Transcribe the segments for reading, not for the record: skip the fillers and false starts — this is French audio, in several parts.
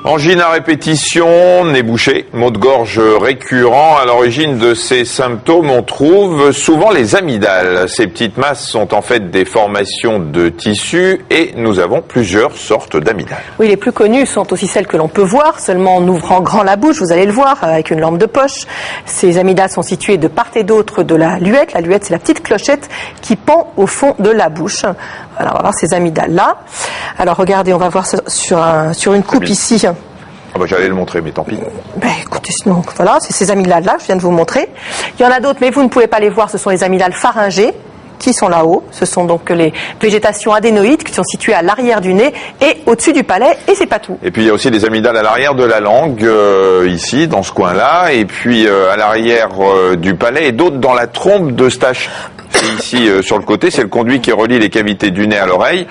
Angine à répétition, nez bouché, maux de gorge récurrents. À l'origine de ces symptômes, on trouve souvent les amygdales. Ces petites masses sont en fait des formations de tissus et nous avons plusieurs sortes d'amygdales. Oui, les plus connues sont aussi celles que l'on peut voir, seulement en ouvrant grand la bouche, vous allez le voir, avec une lampe de poche. Ces amygdales sont situées de part et d'autre de la luette. La luette, c'est la petite clochette qui pend au fond de la bouche. Alors, on va voir ces amygdales-là. Alors, regardez, on va voir sur une coupe ici. Ah bah, j'allais le montrer, mais tant pis. Écoutez, sinon, voilà, c'est ces amygdales-là que je viens de vous montrer. Il y en a d'autres, mais vous ne pouvez pas les voir. Ce sont les amygdales pharyngées qui sont là-haut. Ce sont donc les végétations adénoïdes qui sont situées à l'arrière du nez et au-dessus du palais, et c'est pas tout. Et puis il y a aussi des amygdales à l'arrière de la langue, ici, dans ce coin-là, et puis à l'arrière du palais, et d'autres dans la trompe d'Eustache. Ici sur le côté, c'est le conduit qui relie les cavités du nez à l'oreille.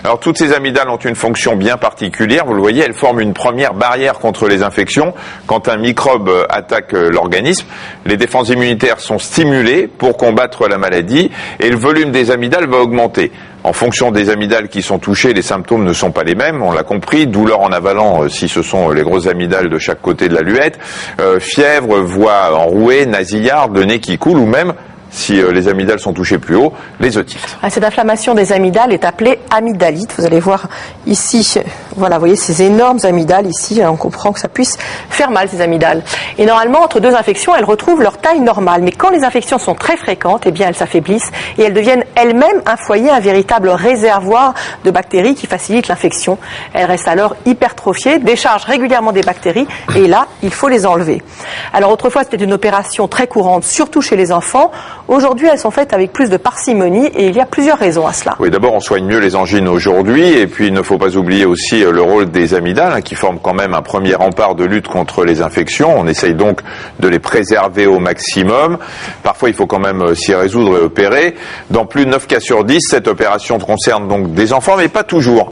Alors toutes ces amygdales ont une fonction bien particulière. Vous le voyez, elles forment une première barrière contre les infections. Quand un microbe attaque l'organisme, les défenses immunitaires sont stimulées pour combattre la maladie et le volume des amygdales va augmenter. En fonction des amygdales qui sont touchées, les symptômes ne sont pas les mêmes, on l'a compris. Douleur en avalant si ce sont les grosses amygdales de chaque côté de la luette, fièvre, voix enrouée, nasillarde, le nez qui coule ou même, si les amygdales sont touchées plus haut, les otites. Cette inflammation des amygdales est appelée amygdalite. Vous allez voir ici, voilà, vous voyez ces énormes amygdales ici. On comprend que ça puisse faire mal, ces amygdales. Et normalement, entre deux infections, elles retrouvent leur taille normale. Mais quand les infections sont très fréquentes, eh bien, elles s'affaiblissent et elles deviennent elles-mêmes un foyer, un véritable réservoir de bactéries qui facilite l'infection. Elles restent alors hypertrophiées, déchargent régulièrement des bactéries et là, il faut les enlever. Alors autrefois, c'était une opération très courante, surtout chez les enfants. Aujourd'hui, elles sont faites avec plus de parcimonie et il y a plusieurs raisons à cela. Oui, d'abord, on soigne mieux les angines aujourd'hui et puis il ne faut pas oublier aussi le rôle des amygdales qui forment quand même un premier rempart de lutte contre les infections. On essaye donc de les préserver au maximum. Parfois, il faut quand même s'y résoudre et opérer. Dans plus de 9 cas sur 10, cette opération concerne donc des enfants, mais pas toujours.